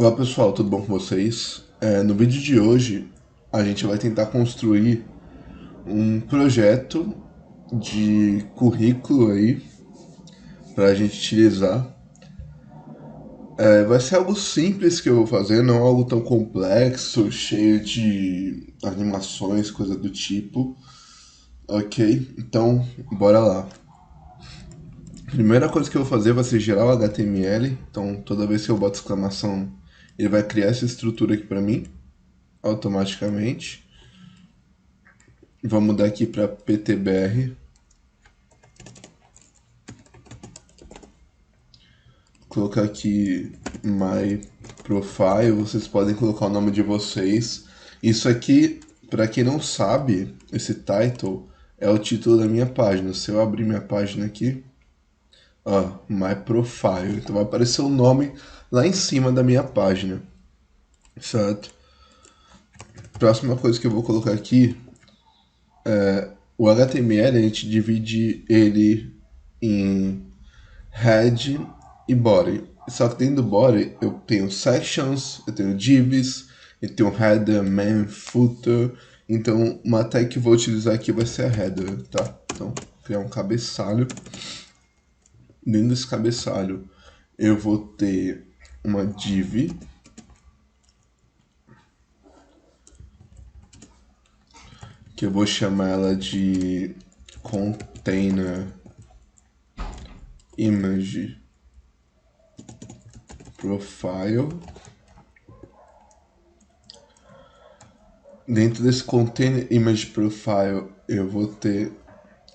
Olá pessoal, tudo bom com vocês? No vídeo de hoje a gente vai tentar construir um projeto de currículo aí para a gente utilizar. Vai ser algo simples que eu vou fazer, não algo tão complexo, cheio de animações, coisa do tipo. Ok, então bora lá. Primeira coisa que eu vou fazer vai ser gerar o HTML, então toda vez que eu boto exclamação ele vai criar essa estrutura aqui para mim automaticamente. Vou mudar aqui para PTBR. Colocar aqui My Profile. Vocês podem colocar o nome de vocês. Isso aqui, para quem não sabe, esse title é o título da minha página. Se eu abrir minha página aqui, ó, My Profile. Então vai aparecer o nome lá em cima da minha página, certo? Próxima coisa que eu vou colocar aqui o HTML, a gente divide ele em head e body. Só que dentro do body eu tenho sections, eu tenho divs, eu tenho header, main, footer. Então uma tag que eu vou utilizar aqui vai ser a header, tá? Então criar um cabeçalho. Dentro desse cabeçalho eu vou ter uma div que eu vou chamar ela de container image profile. Dentro desse container image profile eu vou ter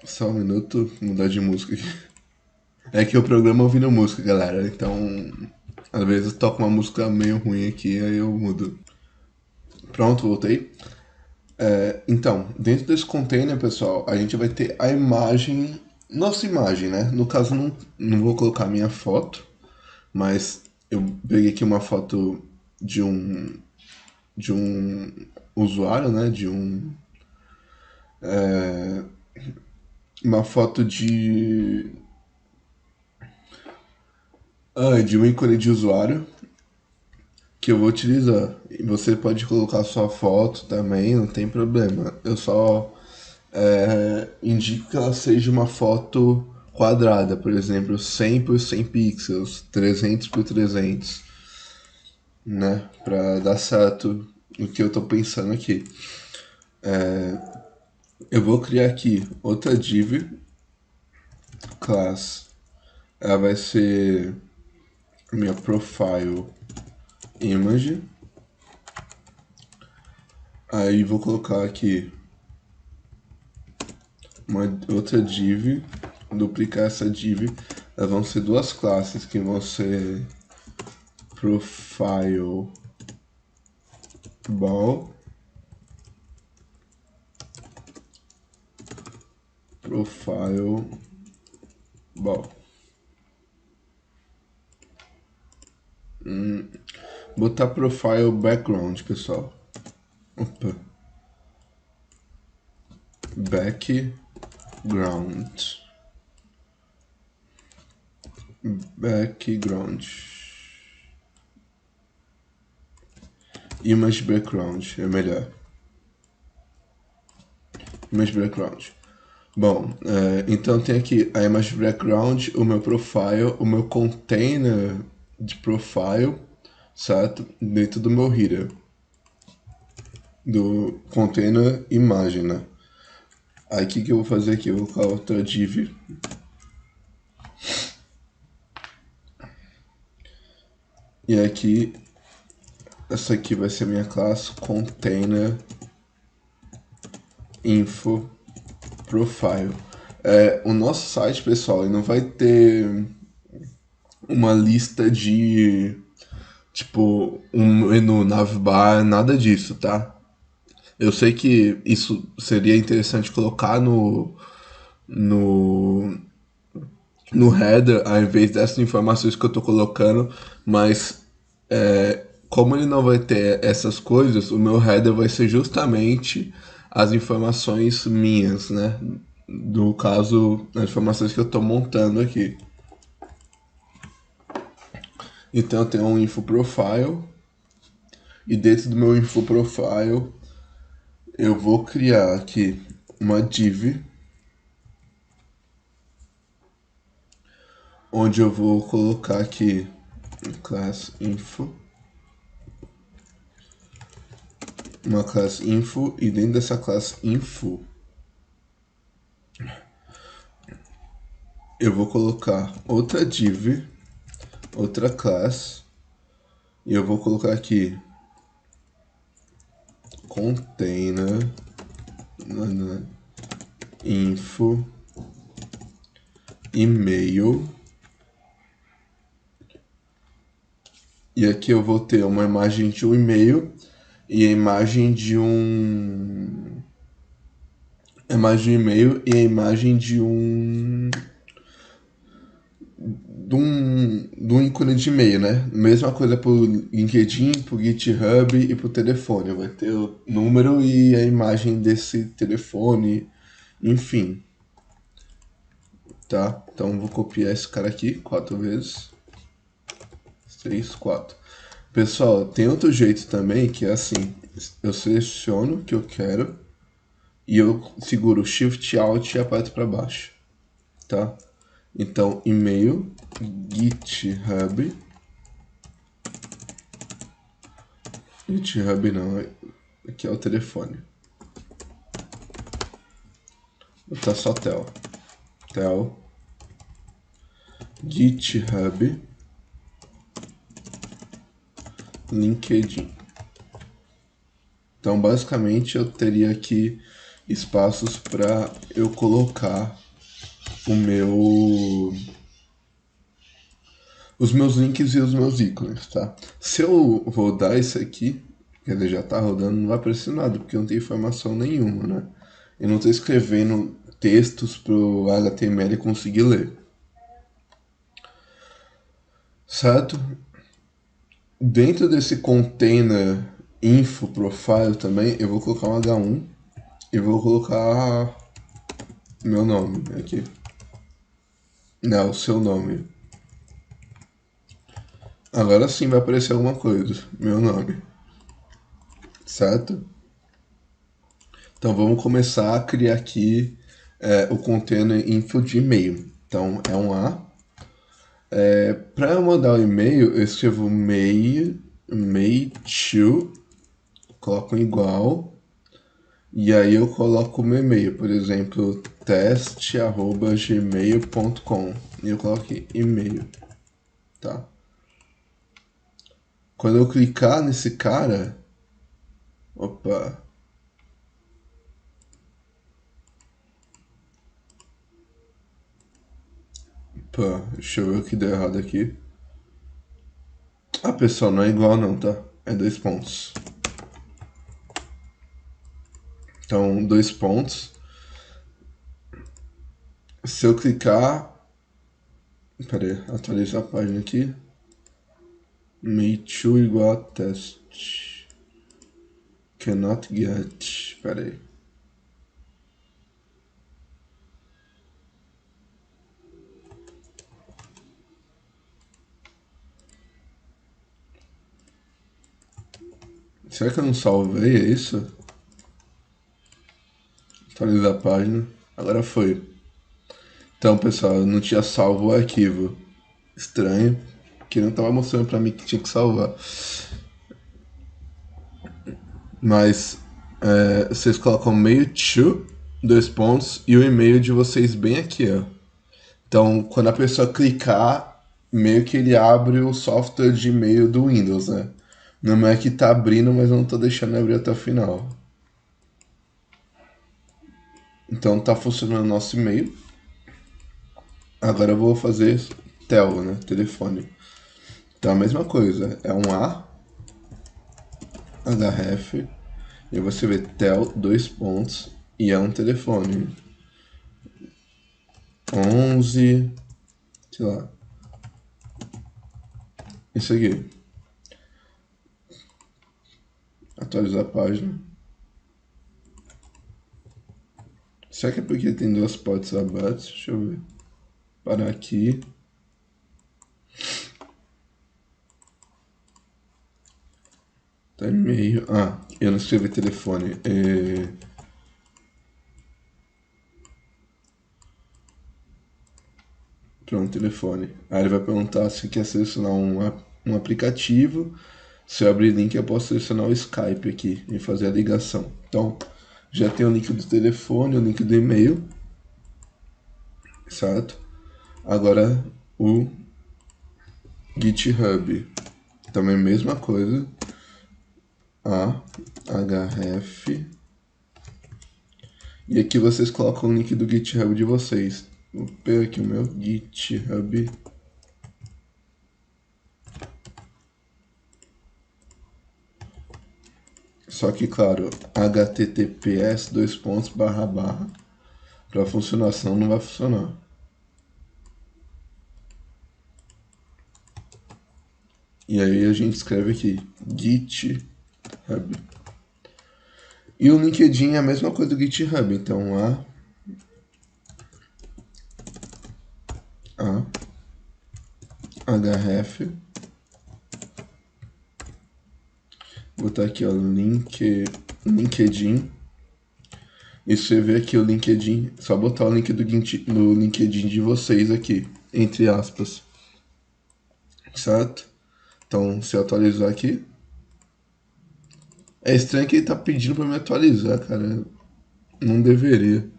só um minuto, mudar de música aqui. É que eu programo ouvindo música, galera, então às vezes toca uma música meio ruim aqui, aí eu mudo. Pronto, voltei. Então, dentro desse container, pessoal, a gente vai ter a imagem, nossa imagem, né? No caso, não vou colocar minha foto, mas eu peguei aqui uma foto de um usuário, né? Uma foto de um ícone de usuário que eu vou utilizar. E você pode colocar sua foto também, não tem problema. Eu só indico que ela seja uma foto quadrada, por exemplo, 100 por 100 pixels, 300 por 300, né? Pra dar certo o que eu tô pensando aqui. Eu vou criar aqui outra div class. Ela vai ser minha profile image. Aí vou colocar aqui uma outra div, duplicar essa div. Elas vão ser duas classes que vão ser profile ball, profile ball. Botar profile background, pessoal. Opa. Background. Background. Image background é melhor. Image background. Bom, então tem aqui a image background, o meu profile, o meu container de profile, certo? Dentro do meu header. Do container imagem, né? Aí o que eu vou fazer aqui? Eu vou colocar outra div. E aqui, essa aqui vai ser minha classe container info profile. O nosso site, pessoal, ele não vai ter uma lista de tipo um menu navbar, nada disso, tá? Eu sei que isso seria interessante colocar no, no header ao invés dessas informações que eu tô colocando, mas como ele não vai ter essas coisas, o meu header vai ser justamente as informações minhas, né? No caso, as informações que eu tô montando aqui. Então eu tenho um info profile, E dentro do meu info profile, eu vou criar aqui uma div, onde eu vou colocar aqui class info, uma class info, e dentro dessa class info eu vou colocar outra div, outra class, e eu vou colocar aqui container info e-mail, e aqui eu vou ter uma imagem de um e-mail e a imagem de a imagem de e-mail e a imagem de um ícone de e-mail, né? Mesma coisa pro LinkedIn, pro GitHub e pro telefone. Vai ter o número e a imagem desse telefone, enfim. Tá? Então vou copiar esse cara aqui 4 vezes. 3, 4. Pessoal, tem outro jeito também que é assim. Eu seleciono o que eu quero e eu seguro Shift Alt e aperto para baixo. Tá? Então, e-mail, GitHub. GitHub não, aqui é o telefone. Vou botar só tel. Tel. GitHub. LinkedIn. Então, basicamente, eu teria aqui espaços para eu colocar os meus links e os meus ícones, tá? Se eu rodar isso aqui, ele já tá rodando, não vai aparecer nada, porque não tem informação nenhuma, né? Eu não tô escrevendo textos pro HTML conseguir ler. Certo? Dentro desse container info profile também, eu vou colocar um H1 e vou colocar meu nome aqui. Não, o seu nome. Agora sim vai aparecer alguma coisa. Meu nome. Certo? Então vamos começar a criar aqui o container info de e-mail. Então é um A. Para eu mandar o e-mail, eu escrevo mail to, coloco um igual, e aí eu coloco o meu e-mail, por exemplo, teste@gmail.com, e eu coloco aqui e-mail, tá? Quando eu clicar nesse cara, opa, deixa eu ver o que deu errado aqui. Ah, pessoal, não é igual não, tá? É 2 pontos. Então, 2 pontos. Se eu clicar... Pera aí, atualizar a página aqui. Me2 igual a teste. Cannot get. Pera aí. Será que eu não salvei? É isso? Atualizar a página. Agora foi. Então, pessoal, eu não tinha salvo o arquivo. Estranho. Que não tava mostrando pra mim que tinha que salvar. Mas vocês colocam meio to, 2 pontos, e o e-mail de vocês bem aqui, ó. Então, quando a pessoa clicar, meio que ele abre o software de e-mail do Windows, né? Não é que tá abrindo, mas eu não tô deixando abrir até o final. Então tá funcionando o nosso e-mail. Agora eu vou fazer tel, né? Telefone. Então a mesma coisa. É um A, href, e você vê tel, 2 pontos, e é um telefone. 11, sei lá. Isso aqui. Atualizar a página. Será que é porque tem 2 portas abertas? Deixa eu ver. Parar aqui. Tá e-mail. Ah, eu não escrevi telefone. Pronto, telefone. Aí ele vai perguntar se quer selecionar um aplicativo. Se eu abrir link, eu posso selecionar o Skype aqui e fazer a ligação. Então, já tem o link do telefone, o link do e-mail, certo? Agora, o GitHub. Também mesma coisa. href. E aqui vocês colocam o link do GitHub de vocês. Vou pegar aqui o meu GitHub. Só que, claro, https dois pontos barra barra. Para funcionar, senão não vai funcionar. E aí a gente escreve aqui GitHub. E o LinkedIn é a mesma coisa do GitHub, então href. Vou botar aqui, ó, LinkedIn. E você vê aqui o LinkedIn, só botar o link no LinkedIn de vocês aqui, entre aspas. Certo? Então, se eu atualizar aqui. É estranho que ele tá pedindo pra me atualizar, cara. Não deveria.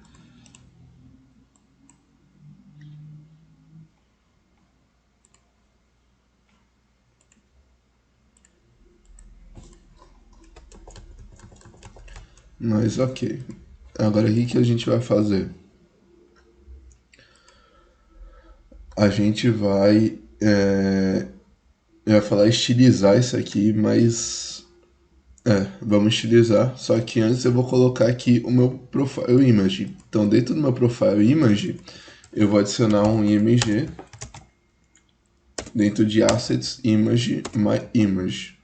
Mas ok. Agora o que a gente vai fazer? A gente vai. Eu ia falar estilizar isso aqui, mas. Vamos estilizar. Só que antes eu vou colocar aqui o meu profile image. Então, dentro do meu profile image, eu vou adicionar um img dentro de assets image my image.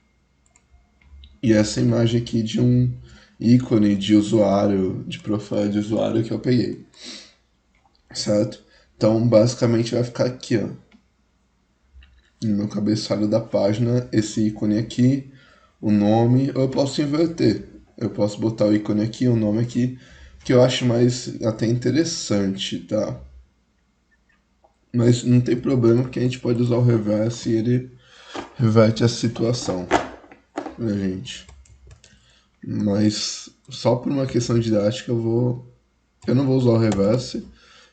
E essa imagem aqui de um ícone de usuário, de profile de usuário que eu peguei. Certo? Então, basicamente vai ficar aqui, ó. No meu cabeçalho da página, esse ícone aqui, o nome, ou eu posso inverter. Eu posso botar o ícone aqui, o nome aqui, que eu acho mais até interessante, tá? Mas não tem problema, porque a gente pode usar o reverse e ele reverte a situação, né, gente? Mas só por uma questão didática eu não vou usar o reverse,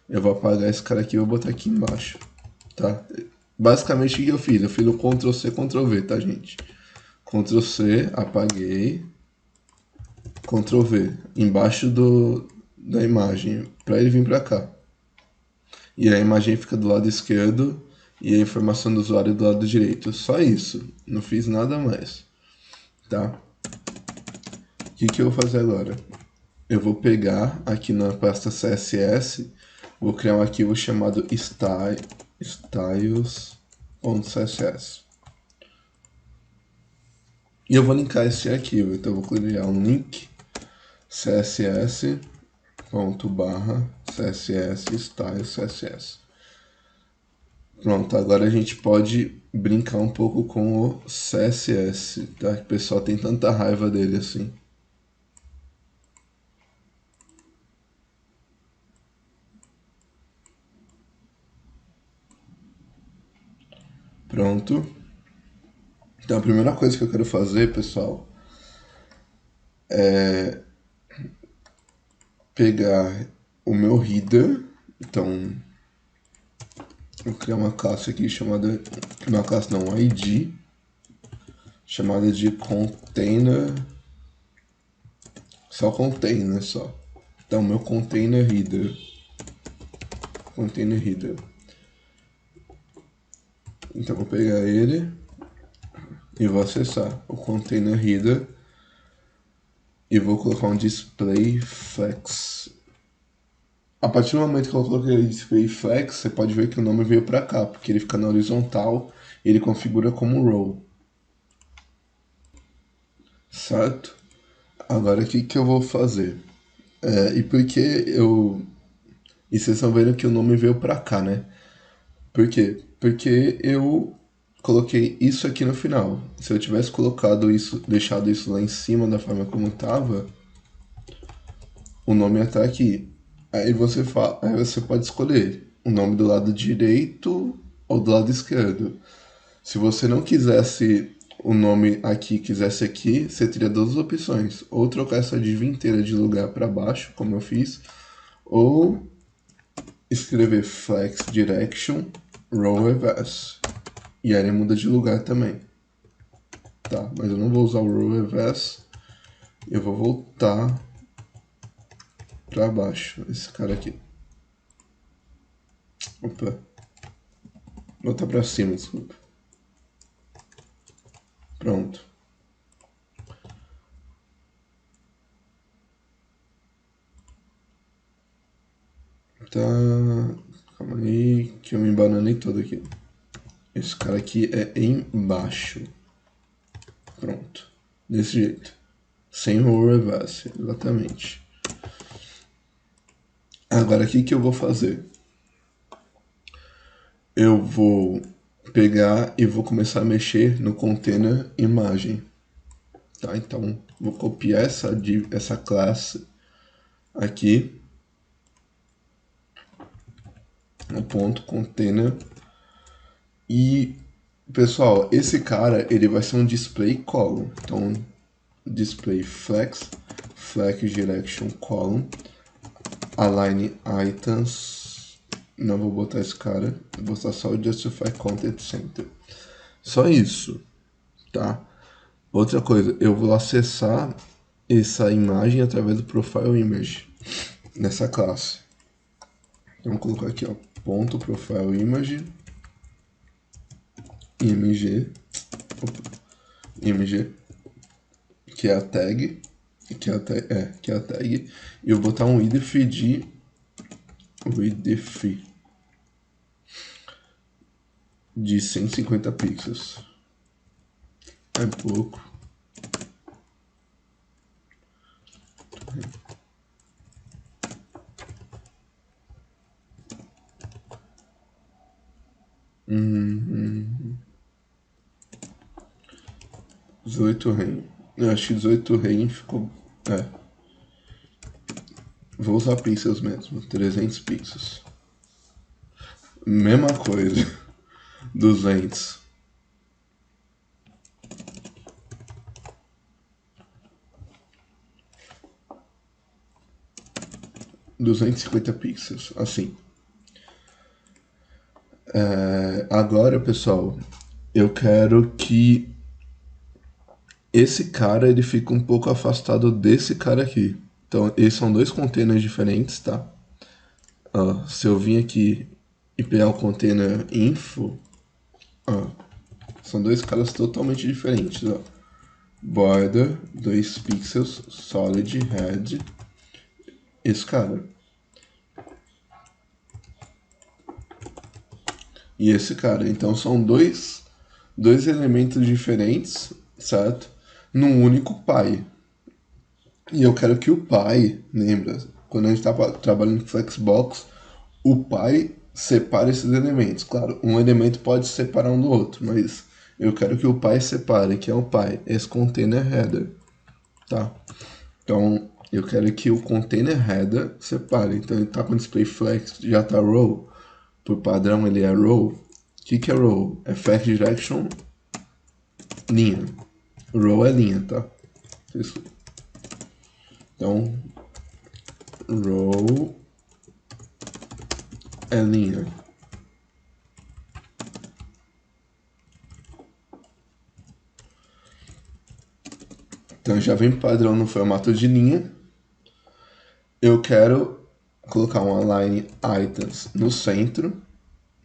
eu vou apagar esse cara aqui e vou botar aqui embaixo, tá? Basicamente o que eu fiz? Eu fiz o Ctrl C, Ctrl V, tá, gente? Ctrl C, apaguei, Ctrl V, embaixo da imagem, para ele vir para cá. E a imagem fica do lado esquerdo e a informação do usuário do lado direito. Só isso, não fiz nada mais, tá? O que eu vou fazer agora? Eu vou pegar aqui na pasta CSS, vou criar um arquivo chamado styles.css. E eu vou linkar esse arquivo, então eu vou criar um link css.css styles css. Pronto, agora a gente pode brincar um pouco com o CSS, tá? Que o pessoal tem tanta raiva dele assim. Pronto. Então a primeira coisa que eu quero fazer, pessoal, é pegar o meu header. Então, vou criar uma classe aqui chamada, uma classe não, um ID, chamada de container, só container só. Então, meu container header. Então, vou pegar ele e vou acessar o container header e vou colocar um display flex. A partir do momento que eu coloquei display flex, você pode ver que o nome veio para cá, porque ele fica na horizontal e ele configura como row. Certo? Agora o que eu vou fazer? E por que eu. E vocês estão vendo que o nome veio pra cá, né? Por quê? Porque eu coloquei isso aqui no final. Se eu tivesse colocado isso, deixado isso lá em cima da forma como estava, o nome ia estar aqui. Aí você pode escolher o nome do lado direito ou do lado esquerdo. Se você não quisesse o nome aqui, quisesse aqui, você teria duas opções. Ou trocar essa div inteira de lugar para baixo, como eu fiz, ou escrever flex direction row reverse. E aí ele muda de lugar também. Tá, mas eu não vou usar o row reverse. Eu vou voltar para baixo, esse cara aqui. Opa. Voltar para cima, desculpa. Pronto. Tá. Calma aí, que eu me embananei todo aqui. Esse cara aqui é embaixo. Pronto. Desse jeito. Sem row reverse, exatamente. Agora, o que eu vou fazer? Eu vou pegar e vou começar a mexer no container imagem. Tá? Então, vou copiar essa classe aqui. No ponto container. E, pessoal, esse cara, ele vai ser um display column. Então, display flex direction column, align items, não vou botar esse cara, vou botar só o justify content center. Só isso, tá? Outra coisa, eu vou acessar essa imagem através do profile image nessa classe. Então, vou colocar aqui, ó, ponto profile image, img, que é a tag, que é a tag, e eu vou botar um width de 150 pixels. É pouco. Uhum. 18 rem. Eu acho que 18 rem ficou... É. Vou usar pixels mesmo. 300 pixels. Mesma coisa. 200. 250 pixels. Assim. Agora, pessoal, eu quero que esse cara ele fique um pouco afastado desse cara aqui. Então, esses são dois containers diferentes, tá? Se eu vim aqui e pegar o container info, são dois caras totalmente diferentes, ó. Border, 2 pixels, solid, head, esse cara. E esse cara. Então são dois elementos diferentes, certo? Num único pai. E eu quero que o pai, lembra? Quando a gente está trabalhando com Flexbox, o pai separe esses elementos. Claro, um elemento pode separar um do outro, mas eu quero que o pai separe, que é o pai, esse container header, tá? Então, eu quero que o container header separe. Então, ele está com display flex, já está row. Por padrão, ele é row. O que é row? É flex direction, linha. Row é linha, tá? Então, row é linha. Então já vem padrão no formato de linha. Eu quero colocar um align items no centro.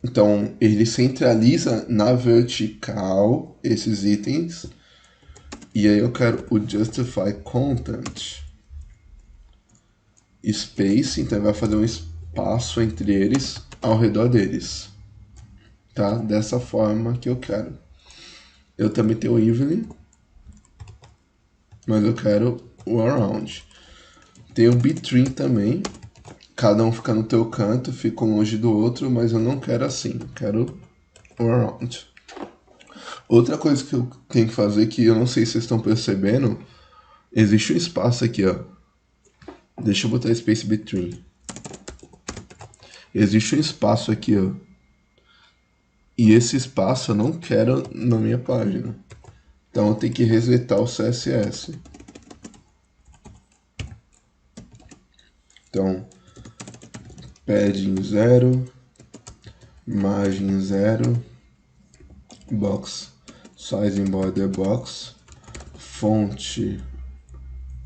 Então ele centraliza na vertical esses itens. E aí eu quero o justify content space, então vai fazer um espaço entre eles ao redor deles. Tá? Dessa forma que eu quero. Eu também tenho o evenly, mas eu quero o around. Tem o between também. Cada um fica no teu canto, fica um longe do outro, mas eu não quero assim. Eu quero o around. Outra coisa que eu tenho que fazer, que eu não sei se vocês estão percebendo, existe um espaço aqui, ó. Deixa eu botar space between. Existe um espaço aqui, ó. E esse espaço eu não quero na minha página. Então eu tenho que resetar o CSS. Então, padding 0, margem 0, box size in border box, fonte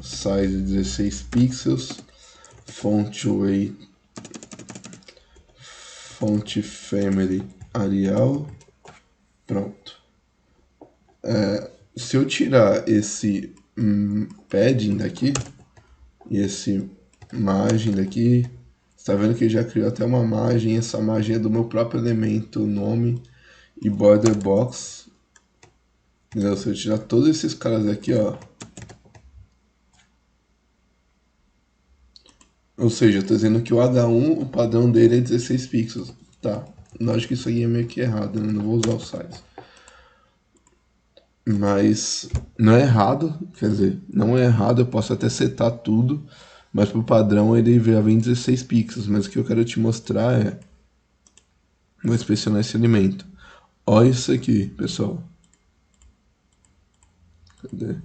size 16 pixels, font weight, font family Arial. Pronto. Se eu tirar esse padding daqui e esse margem daqui, você tá vendo que já criou até uma margem. Essa margem é do meu próprio elemento, nome e border box. Entendeu? Se eu tirar todos esses caras aqui, ó. Ou seja, eu tô dizendo que o H1, o padrão dele é 16 pixels. Tá. Lógico que isso aí é meio que errado, né? Não vou usar o size. Mas não é errado, quer dizer, não é errado, eu posso até setar tudo, mas pro padrão ele já vem 16 pixels, mas o que eu quero te mostrar é, vou inspecionar esse elemento. Olha isso aqui, pessoal. Cadê?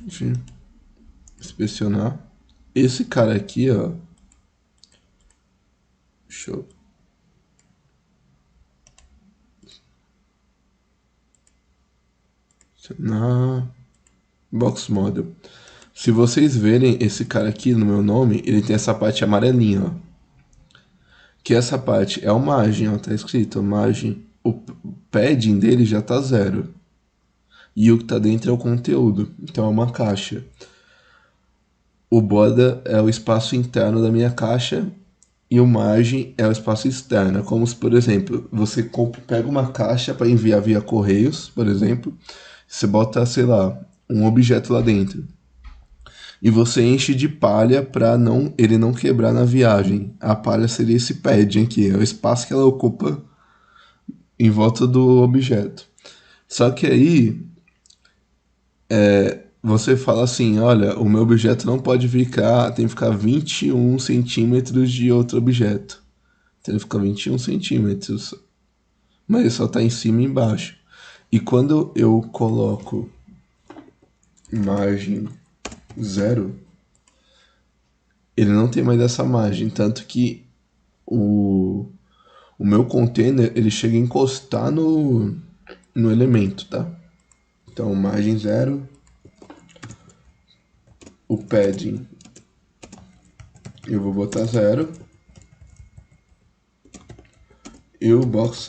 Deixa eu inspecionar. Esse cara aqui, ó. Deixa eu... Na Box Model. Se vocês verem esse cara aqui no meu nome, ele tem essa parte amarelinha, ó. Que essa parte é o margem, ó. Tá escrito margem. O padding dele já tá 0. E o que está dentro é o conteúdo, então é uma caixa. O border é o espaço interno da minha caixa e o margem é o espaço externo. Como se, por exemplo, você pega uma caixa para enviar via correios, por exemplo, você bota, sei lá, um objeto lá dentro. E você enche de palha para ele não quebrar na viagem. A palha seria esse padding aqui, é o espaço que ela ocupa em volta do objeto. Só que aí você fala assim, olha, o meu objeto não pode ficar, tem que ficar 21 centímetros de outro objeto. Então ele fica 21 centímetros, mas ele só está em cima e embaixo. E quando eu coloco margem 0, ele não tem mais essa margem, tanto que o meu container ele chega a encostar no elemento, tá? Então margem 0, o padding eu vou botar 0 e o box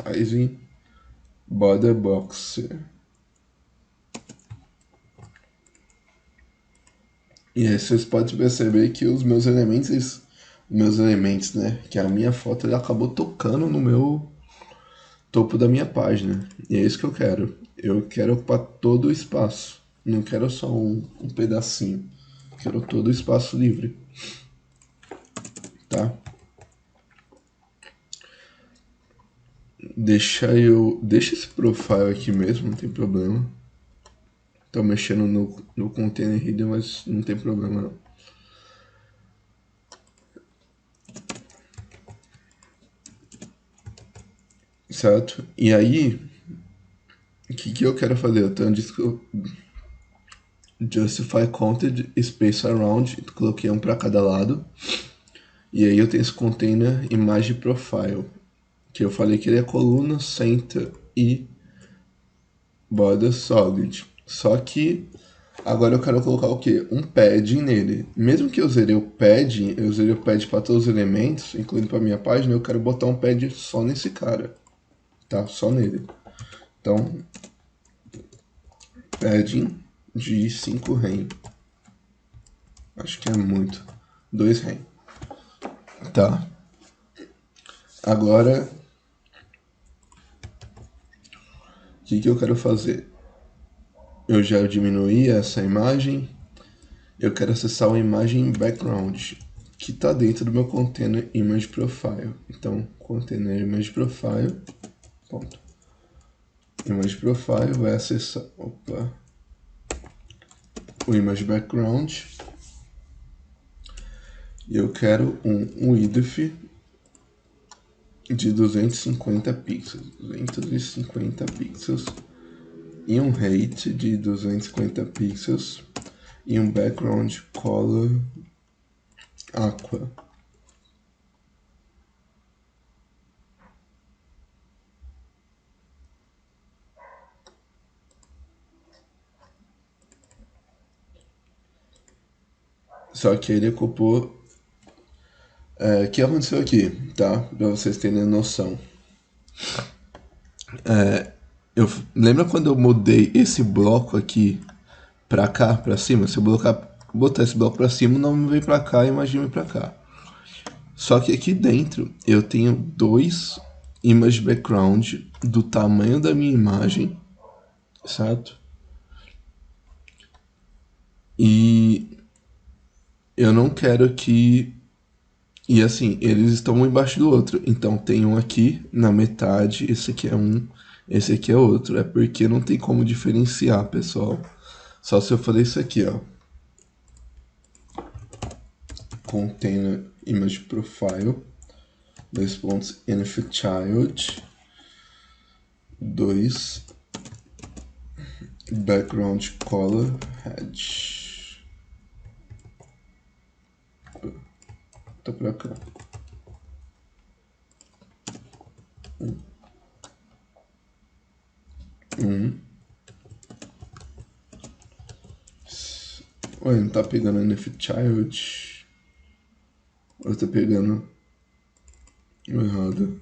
sizing border box. E aí vocês podem perceber que os meus elementos, né, que a minha foto ele acabou tocando no meu topo da minha página. E é isso que eu quero. Eu quero ocupar todo o espaço. Não quero só um pedacinho. Quero todo o espaço livre. Tá? Deixa esse profile aqui mesmo, não tem problema. Tô mexendo no container hidden, mas não tem problema não. Certo? E aí, o que eu quero fazer? Eu tenho justify content space around, coloquei um para cada lado. E aí eu tenho esse container imagem profile, que eu falei que ele é coluna, center e border solid. Só que agora eu quero colocar o quê? Um padding nele. Mesmo que eu zerei o padding, eu zerei o padding para todos os elementos, incluindo para minha página, eu quero botar um padding só nesse cara, tá? Só nele. Então, padding de 5 rem. Acho que é muito. 2 rem. Tá. Agora, o que eu quero fazer? Eu já diminuí essa imagem eu quero acessar uma imagem background que está dentro do meu container image profile. Então, container image profile, ponto. Image profile vai acessar, o image background. E eu quero um width de 250 pixels, 250 pixels, e um height de 250 pixels, e um background color aqua. Só que ele ocupou... o que aconteceu aqui, tá? Pra vocês terem noção. Lembra quando eu mudei esse bloco aqui pra cá, pra cima? Se eu botar esse bloco pra cima, o nome vem pra cá e a imagem vem pra cá. Só que aqui dentro eu tenho dois image background do tamanho da minha imagem, certo? E eu não quero que... E assim, eles estão um embaixo do outro. Então tem um aqui na metade, esse aqui é um, esse aqui é outro. É porque não tem como diferenciar, pessoal. Só se eu fazer isso aqui, ó. Container image profile, dois pontos, inf child, 2, background color, hedge. Tá pra cá. Ué, não tá pegando inf child? Ou tá pegando o errado?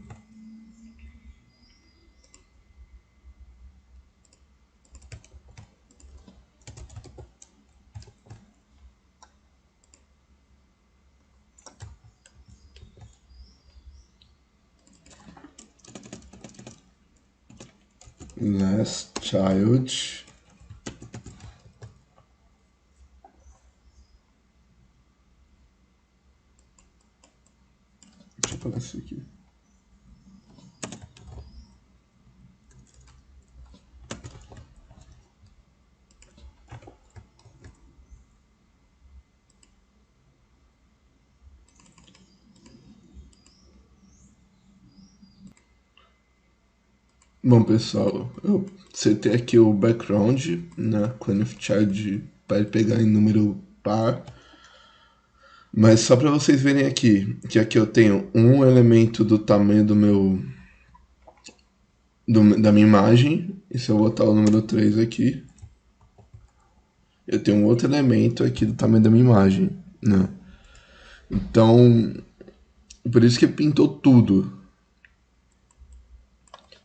Last child. Deixa eu falar isso aqui. Bom, pessoal, eu setei aqui o background, né, com o child para pegar em número par. Mas só para vocês verem aqui, que aqui eu tenho um elemento do tamanho do meu... da minha imagem. E se eu botar o número 3 aqui, eu tenho um outro elemento aqui do tamanho da minha imagem, né? Então, por isso que pintou tudo.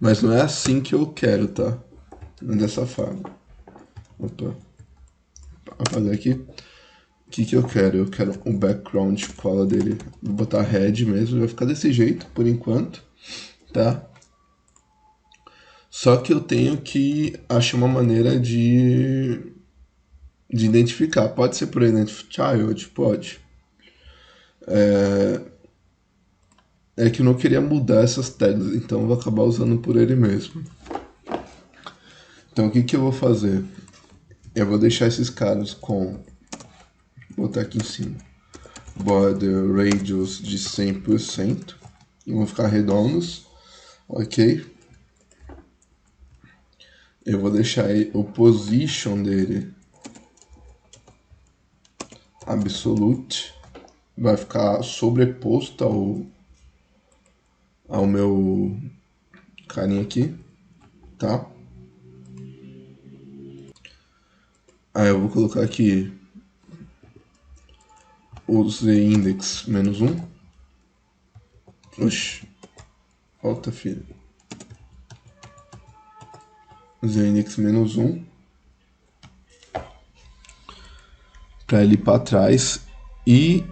Mas não é assim que eu quero, tá? Não é dessa forma. Opa. Apagar aqui. O que eu quero? Eu quero o background color dele. Vou botar red mesmo. Vai ficar desse jeito por enquanto, tá? Só que eu tenho que achar uma maneira de identificar. Pode ser por Identify Child? Pode. É que eu não queria mudar essas tags, então eu vou acabar usando por ele mesmo. Então o que eu vou fazer? Eu vou deixar esses caras com... Vou botar aqui em cima. Border radius de 100%. E vão ficar redondos. Ok? Eu vou deixar o position dele absolute. Vai ficar sobreposto ao meu carinha aqui, tá? Aí eu vou colocar aqui o z-index -1. Oxi, volta, filho. Z-index -1. Para ele ir para trás. E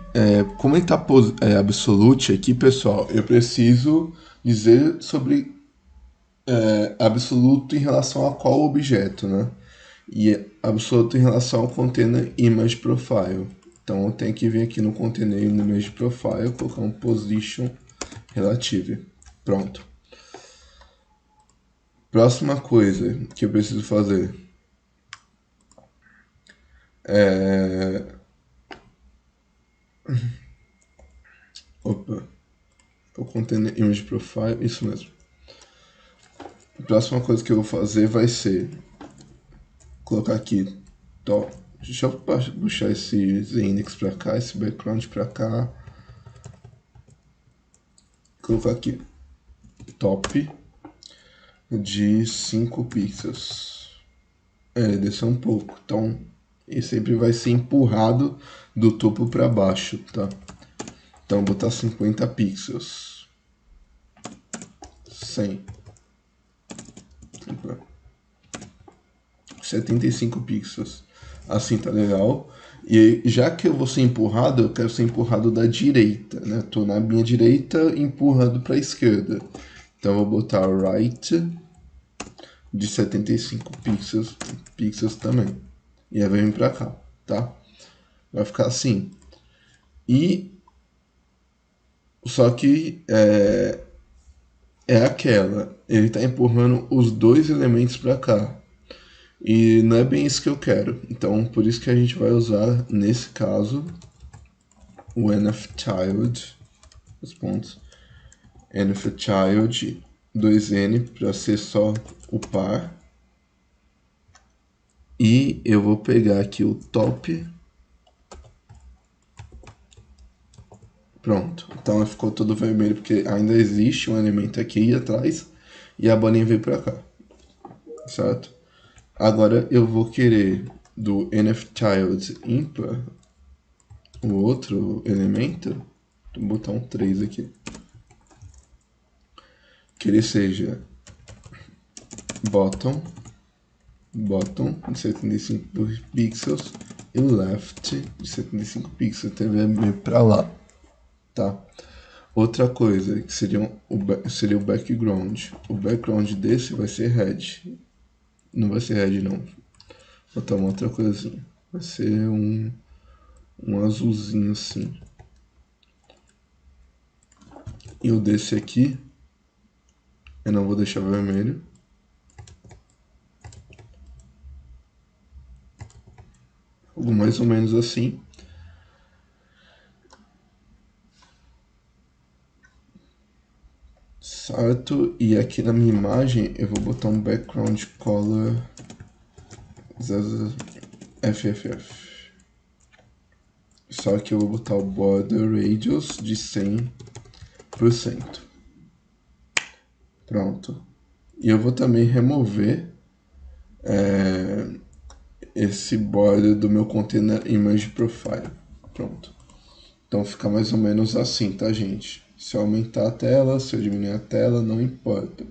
como ele está absolute aqui, pessoal, eu preciso dizer sobre absoluto em relação a qual objeto, né? e é absoluto em relação ao container image profile. Então eu tenho que vir aqui no container image profile, colocar um position relative. Pronto. Próxima coisa que eu preciso fazer é... Opa, o container image profile, isso mesmo. A próxima coisa que eu vou fazer vai ser colocar aqui, deixa eu puxar esse Zenix pra cá, esse background pra cá, colocar aqui top de 5 pixels. Desceu um pouco, então ele sempre vai ser empurrado do topo para baixo, tá? Então vou botar 50 pixels, 100, 75 pixels, assim tá legal. E já que eu vou ser empurrado, eu quero ser empurrado da direita, né? Tô na minha direita empurrando para a esquerda. Então eu vou botar right de 75 pixels também. E aí vai vir pra cá, tá? Vai ficar assim. E só que é aquela, ele tá empurrando os dois elementos para cá. E não é bem isso que eu quero. Então, por isso que a gente vai usar, nesse caso, o nfchild, os pontos, nfchild 2n para ser só o par. E eu vou pegar aqui o top. Pronto. Então ficou todo vermelho porque ainda existe um elemento aqui atrás e a bolinha veio para cá. Certo? Agora eu vou querer do nfchild ímpar o outro elemento, vou botar um 3 aqui, que ele seja bottom de 75 pixels e left de 75 pixels, então ele vai para lá, tá? Outra coisa que seria o background. O background desse vai ser red. Não vai ser red não. Vou botar uma outra coisa. Vai ser um azulzinho assim. E o desse aqui, eu não vou deixar vermelho. Algo mais ou menos assim. Certo? E aqui na minha imagem eu vou botar um background color FFF. Só que eu vou botar o border radius de 100%. Pronto. E eu vou também remover esse border do meu container image profile. Pronto. Então fica mais ou menos assim, tá, gente? Se eu aumentar a tela, se eu diminuir a tela, não importa.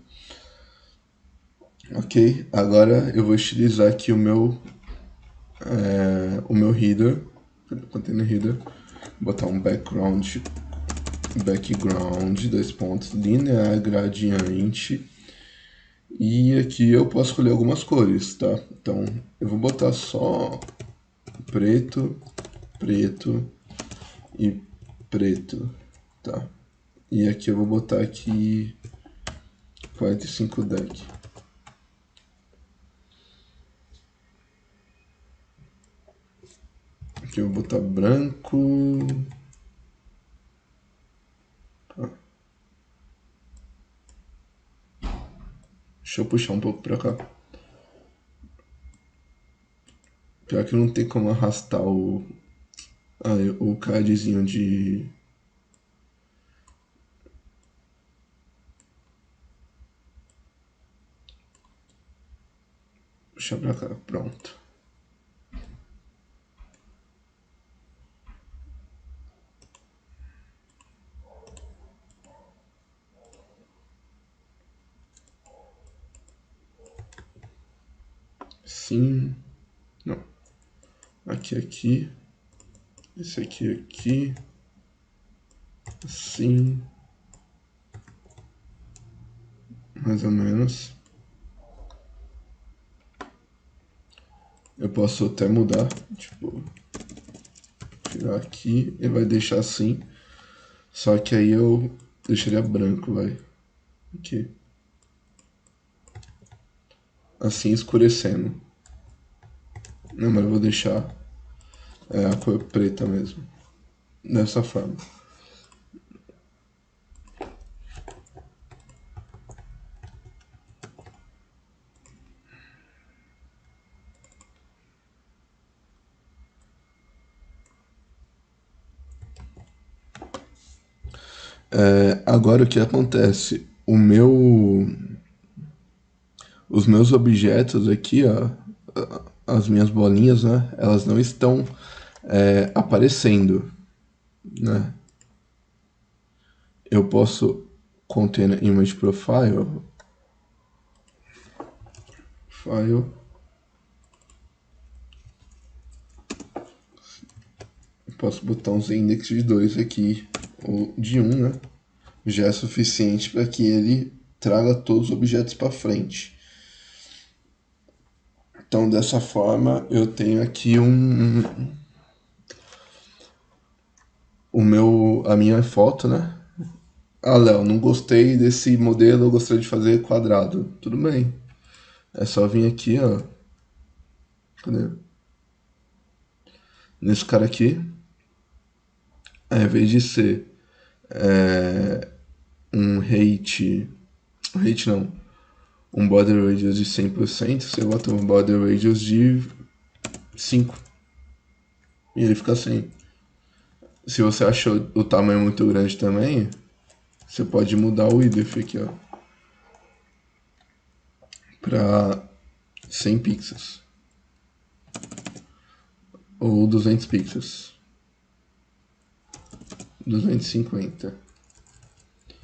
Ok? Agora eu vou estilizar aqui o meu header, container header, botar um background, dois pontos, linear gradiente. E aqui eu posso escolher algumas cores, tá? Então eu vou botar só preto, preto e preto, tá? E aqui eu vou botar aqui 45 deck. Aqui eu vou botar branco. Tá. Deixa eu puxar um pouco pra cá. Pior que não tem como arrastar o cardzinho de... Puxar pra cá, pronto. Sim. Não. Aqui. Esse aqui. Assim. Mais ou menos. Eu posso até mudar, tipo, tirar aqui, ele vai deixar assim. Só que aí eu deixaria branco, vai. Aqui. Assim escurecendo. Não, mas eu vou deixar a cor preta mesmo. Dessa forma. Agora o que acontece? Os meus objetos aqui, ó, as minhas bolinhas, né? Elas não estão aparecendo, né? Eu posso container image profile, file, posso botar uns index de 2 aqui, ou de 1, né? Já é suficiente para que ele traga todos os objetos para frente. Então, dessa forma, eu tenho aqui a minha foto, né? Ah, Léo, não gostei desse modelo, eu gostaria de fazer quadrado. Tudo bem. É só vir aqui, ó. Cadê? Nesse cara aqui, ao invés de ser um rate não, um border radius de 100%, você bota um border radius de 5 e ele fica assim. Se você achou o tamanho muito grande também, você pode mudar o width aqui, ó, para 100 pixels ou 200 pixels, 250.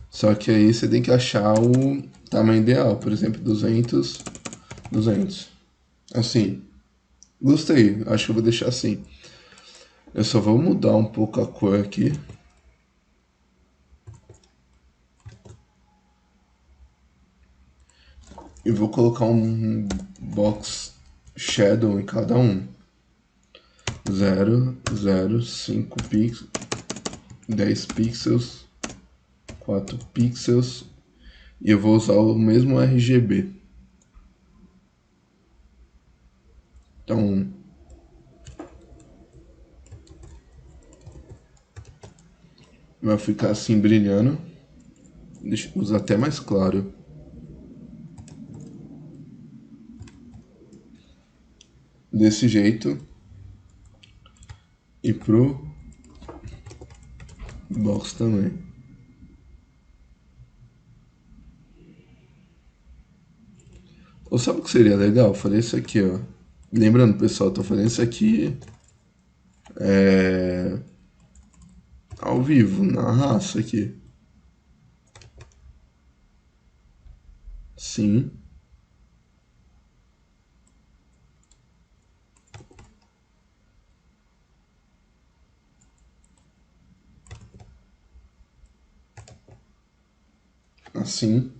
Só que aí você tem que achar o tamanho ideal, por exemplo, 200, 200. Assim, gostei, acho que eu vou deixar assim. Eu só vou mudar um pouco a cor aqui. E vou colocar um box shadow em cada um. 0, 0, 5 pixels, 10 pixels, 4 pixels. E eu vou usar o mesmo RGB. Então, vai ficar assim brilhando. Deixa eu usar até mais claro. Desse jeito. E pro box também. Ou sabe o que seria legal? Fazer isso aqui, ó. Lembrando, pessoal, eu tô fazendo isso aqui ao vivo, na raça aqui. Sim. Assim.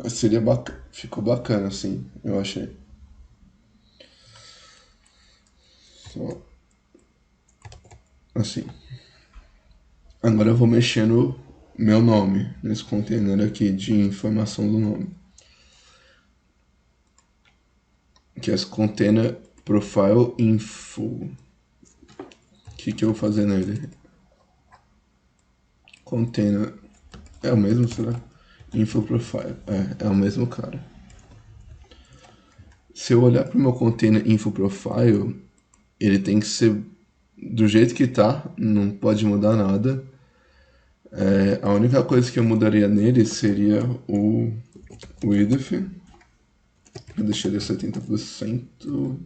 Seria bacana. Ficou bacana, assim, eu achei. Só assim. Agora eu vou mexer no meu nome, nesse container aqui de informação do nome. Que é esse container profile info. O que eu vou fazer nele? Container. É o mesmo, será? Info profile. É o mesmo cara. Se eu olhar para o meu container info profile, ele tem que ser do jeito que tá, não pode mudar nada. A única coisa que eu mudaria nele seria o width. Eu deixaria 70%.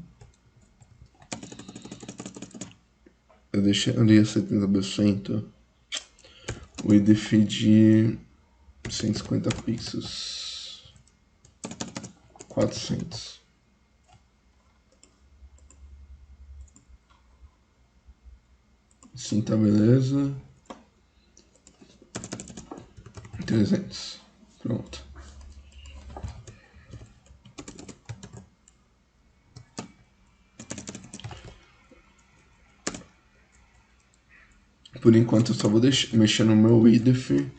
Eu deixaria 70%. Width de 150 pixels. 400. Sim, tá beleza. 300. Pronto. Por enquanto eu só vou mexer no meu width.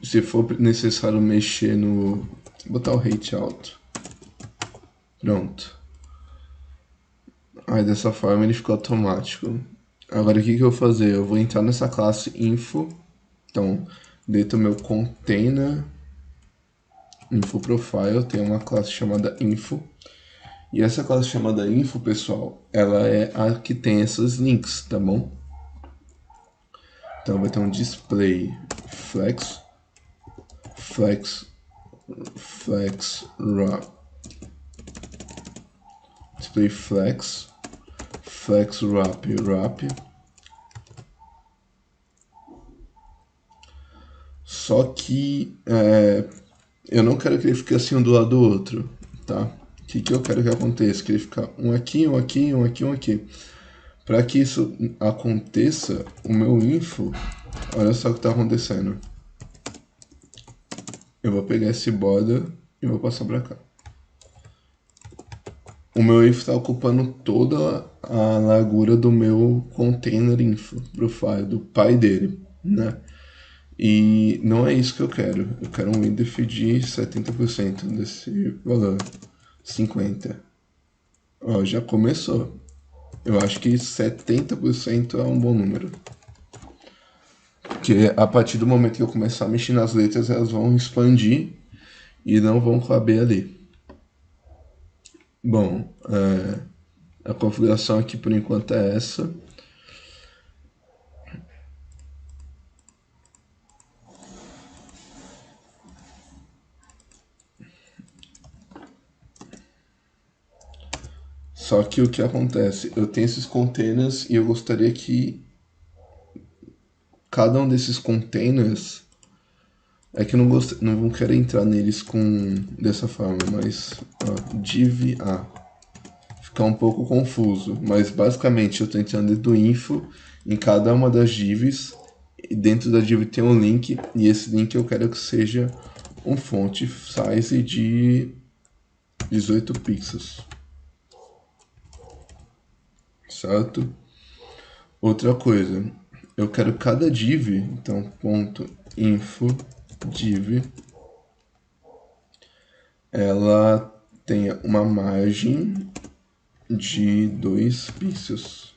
Se for necessário mexer no... Vou botar o rate alto. Pronto. Aí dessa forma ele ficou automático. Agora o que eu vou fazer? Eu vou entrar nessa classe info. Então, dentro do meu container info profile tem uma classe chamada info. E essa classe chamada info, pessoal, ela é a que tem esses links, tá bom? Então vai ter um display flex wrap, display flex wrap. Só que eu não quero que ele fique assim um do lado do outro, tá? O que eu quero que aconteça? Que ele fique um aqui, um aqui, um aqui, um aqui. Para que isso aconteça, o meu info, olha só o que está acontecendo. Eu vou pegar esse border e vou passar para cá. O meu info está ocupando toda a largura do meu container info profile, do pai dele, né? E não é isso que eu quero. Eu quero um width de 70% desse valor. 50%. Ó, já começou. Eu acho que 70% é um bom número. Porque a partir do momento que eu começar a mexer nas letras, elas vão expandir e não vão caber ali. Bom, a configuração aqui por enquanto é essa. Só que o que acontece? Eu tenho esses containers e eu gostaria que cada um desses containers... É que eu não quero entrar neles dessa forma, mas ó, div A. Ficar um pouco confuso, mas basicamente eu estou entrando dentro do info em cada uma das divs, e dentro da div tem um link, e esse link eu quero que seja um font size de 18 pixels. Certo? Outra coisa, eu quero cada div, então ponto info div, ela tenha uma margem de 2 pixels,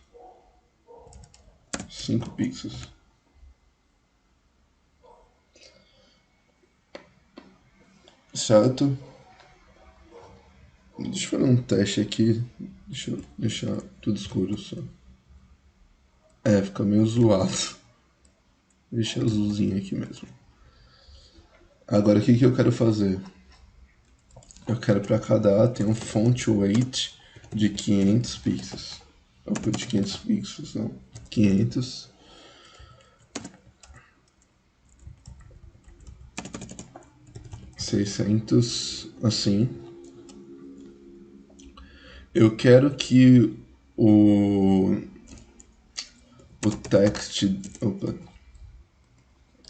5 pixels. Certo? Deixa eu fazer um teste aqui. Deixa eu deixar tudo escuro só. Fica meio zoado. Deixa azulzinho aqui mesmo. Agora o que eu quero fazer? Eu quero para cada A ter um font weight de 500 pixels. Opa, de 500 pixels, não. 500. 600, assim. Eu quero que o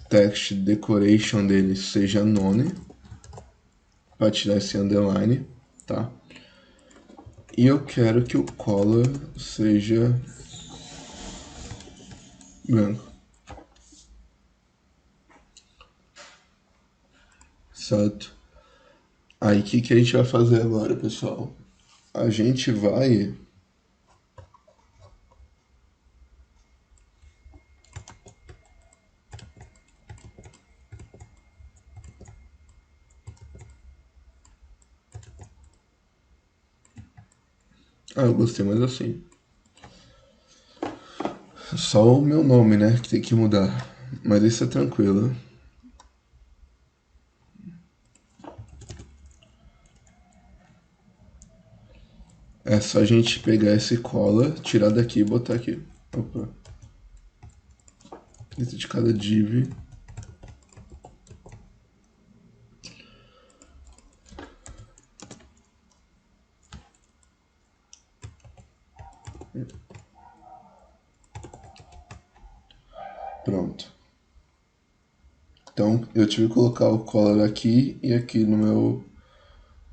text decoration dele seja none, para tirar esse underline, tá? E eu quero que o color seja branco. Certo? Aí o que a gente vai fazer agora, pessoal? A gente vai... eu gostei mais assim. Só o meu nome, né, que tem que mudar. Mas isso é tranquilo. É só a gente pegar esse cola, tirar daqui e botar aqui. Opa. Dentro de cada div. Pronto. Então eu tive que colocar o color aqui e aqui no meu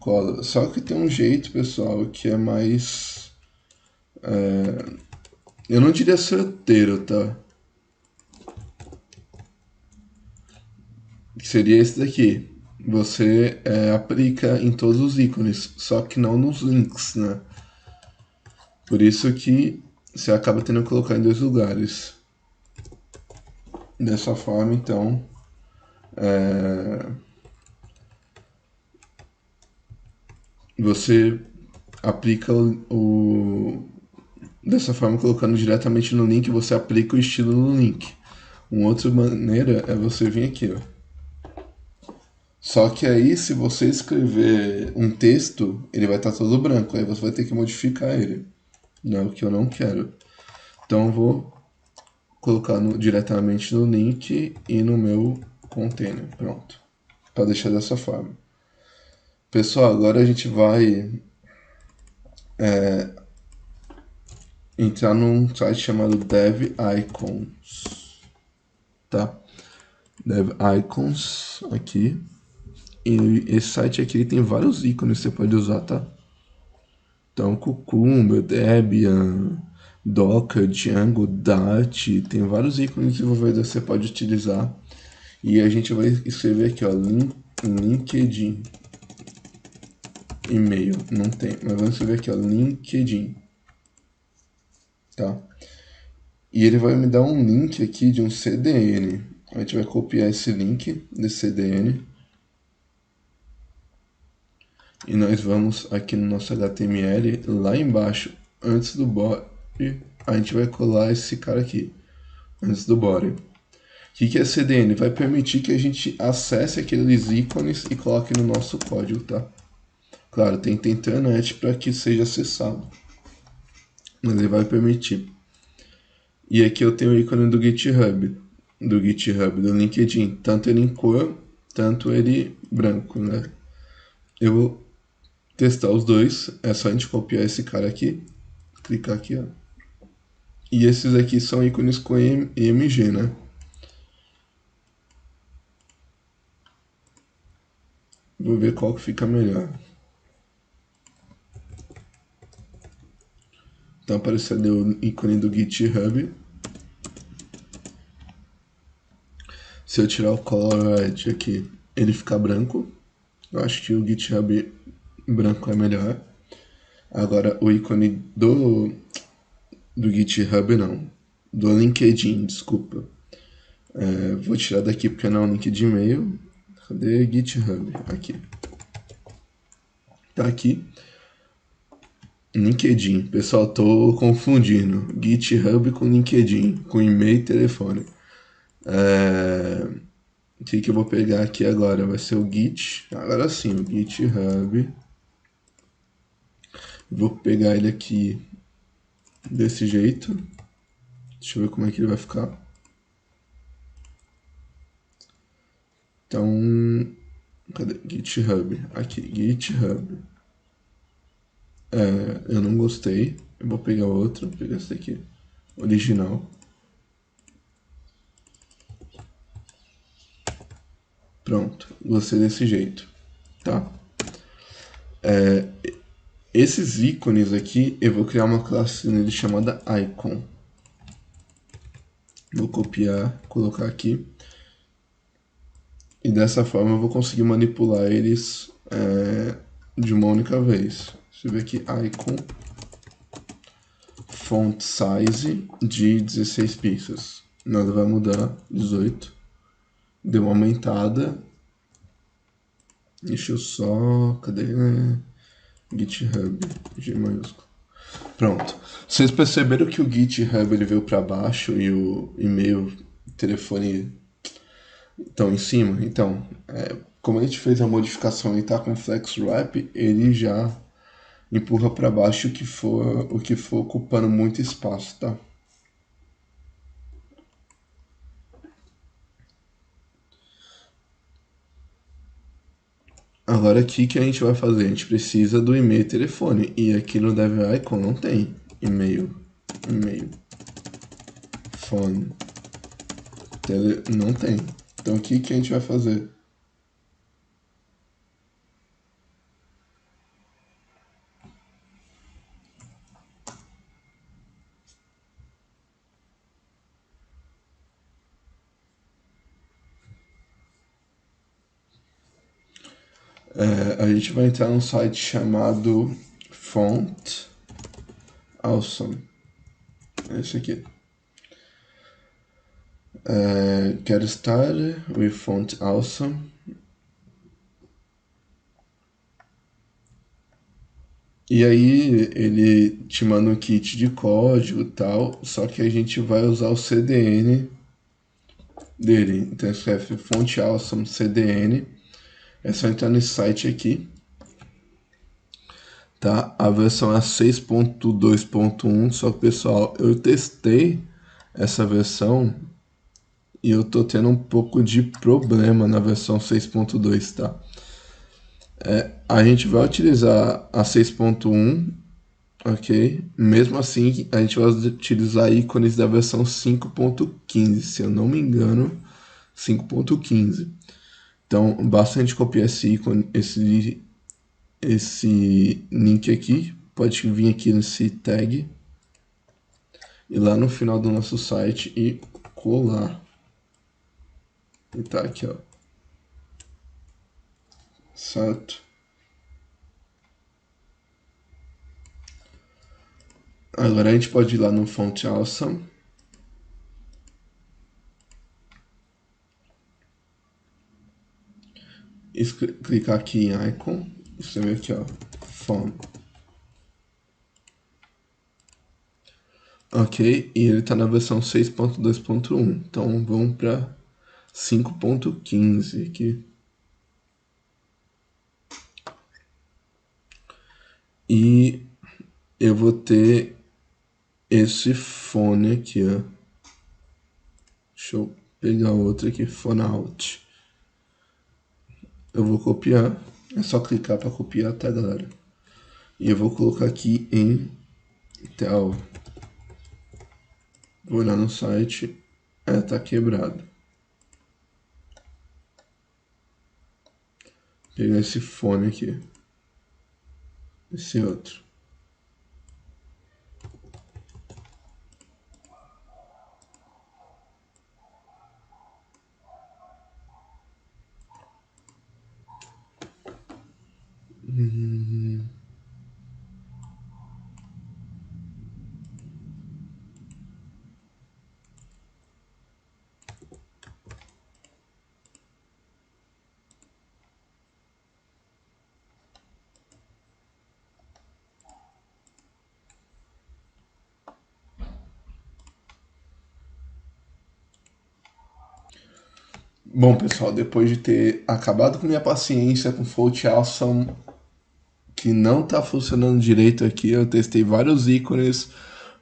color. Só que tem um jeito, pessoal, que é mais... eu não diria certeiro, tá? que seria esse daqui. Você aplica em todos os ícones, só que não nos links, né? Por isso que você acaba tendo que colocar em dois lugares. Dessa forma, então, você aplica dessa forma, colocando diretamente no link, você aplica o estilo no link. Uma outra maneira é você vir aqui, ó. Só que aí, se você escrever um texto, ele vai estar todo branco. Aí você vai ter que modificar ele. Não, o que eu não quero. Então eu vou colocar diretamente no link e no meu container. Pronto. Para deixar dessa forma. Pessoal, agora a gente vai entrar num site chamado Dev Icons. Tá? Dev Icons aqui. E esse site aqui tem vários ícones que você pode usar, tá? Então, Cucumber, Debian, Docker, Django, Dart, tem vários ícones desenvolvedores que você pode utilizar. E a gente vai escrever aqui, ó, LinkedIn. E-mail, não tem, mas vamos escrever aqui, ó, LinkedIn. Tá? E ele vai me dar um link aqui de um CDN. A gente vai copiar esse link desse CDN. E nós vamos aqui no nosso HTML, lá embaixo, antes do body, a gente vai colar esse cara aqui, antes do body. O que é CDN? Vai permitir que a gente acesse aqueles ícones e coloque no nosso código, tá? Claro, tem que ter internet para que seja acessado, mas ele vai permitir. E aqui eu tenho o ícone do GitHub, do LinkedIn, tanto ele em cor, tanto ele branco, né? Eu vou testar os dois, é só a gente copiar esse cara aqui, clicar aqui, ó. E esses aqui são ícones com EMG, né? Vou ver qual que fica melhor. Então apareceu o ícone do GitHub. Se eu tirar o color red aqui, ele fica branco. Eu acho que o GitHub branco é melhor. Agora o ícone do GitHub não. Do LinkedIn, desculpa. Vou tirar daqui porque não é um link de e-mail. Cadê GitHub? Aqui. Tá aqui. LinkedIn. Pessoal, tô confundindo. GitHub com LinkedIn, com e-mail e telefone. O que eu vou pegar aqui agora? Vai ser o Git. Agora sim, o GitHub. Vou pegar ele aqui desse jeito. Deixa eu ver como é que ele vai ficar. Então, cadê? GitHub. Aqui, GitHub. Eu não gostei. Eu vou pegar outro. Vou pegar esse aqui. Original. Pronto. Gostei desse jeito. Tá? Esses ícones aqui, eu vou criar uma classe nele chamada Icon. Vou copiar, colocar aqui. E dessa forma eu vou conseguir manipular eles de uma única vez. Deixa eu ver aqui, Icon. Font size de 16 pixels. Nada vai mudar, 18. Deu uma aumentada. Deixa eu só... Cadê? GitHub, G maiúsculo. Pronto. Vocês perceberam que o GitHub ele veio para baixo e o e-mail, telefone estão em cima? Então, como a gente fez a modificação e está com Flex Wrap, ele já empurra para baixo o que for ocupando muito espaço, tá? Agora aqui que a gente vai fazer? A gente precisa do e-mail e telefone. E aqui no Dev Icon não tem e-mail, phone, não tem. Então o que a gente vai fazer? A gente vai entrar num site chamado Font Awesome. É esse aqui. Get started with Font Awesome. E aí ele te manda um kit de código e tal, só que a gente vai usar o CDN dele. Então escreve Font Awesome CDN. É só entrar nesse site aqui. Tá? A versão é 6.2.1, só que pessoal, eu testei essa versão e eu tô tendo um pouco de problema na versão 6.2, tá? A gente vai utilizar a 6.1, ok? Mesmo assim, a gente vai utilizar ícones da versão 5.15, se eu não me engano, 5.15. Então, basta a gente copiar esse ícone, esse link aqui, pode vir aqui nesse tag, ir lá no final do nosso site e colar. E tá aqui, ó. Certo? Agora a gente pode ir lá no Font Awesome. Clicar aqui em Icon. Você vê aqui, ó. Font. Ok, e ele tá na versão 6.2.1. Então vamos para 5.15 aqui. E eu vou ter esse fone aqui, ó. Deixa eu pegar outro aqui, Phone Out. Eu vou copiar. É só clicar para copiar, tá, galera? E eu vou colocar aqui em Tel. Vou olhar no site. Tá quebrado. Pegar esse fone aqui. Esse outro. Bom, pessoal, depois de ter acabado com minha paciência com Float Awesome, que não tá funcionando direito aqui, eu testei vários ícones,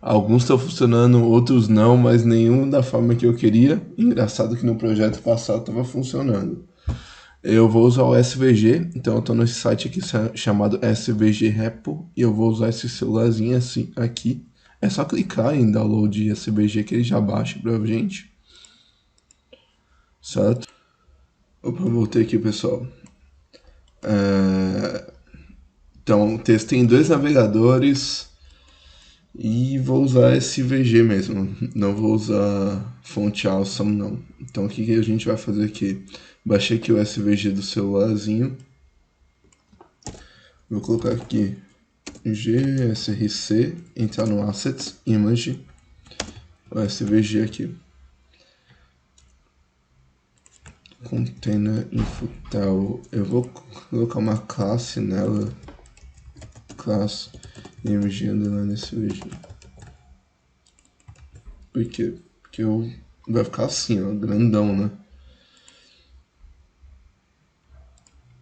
alguns estão funcionando, outros não, mas nenhum da forma que eu queria. Engraçado que no projeto passado estava funcionando. Eu vou usar o SVG, então eu estou nesse site aqui chamado SVG Repo, e eu vou usar esse celularzinho assim aqui. É só clicar em download SVG que ele já baixa pra gente. Certo? Opa, voltei aqui, pessoal. Então, testei em dois navegadores e vou usar SVG mesmo. Não vou usar fonte Awesome, não. Então, o que a gente vai fazer aqui? Baixei aqui o SVG do celularzinho. Vou colocar aqui GSRC, entrar no Assets, Image, o SVG aqui. Container Infotel. Eu vou colocar uma classe nela. Classe img underline SVG. Por quê? Porque vai ficar assim, ó, grandão, né?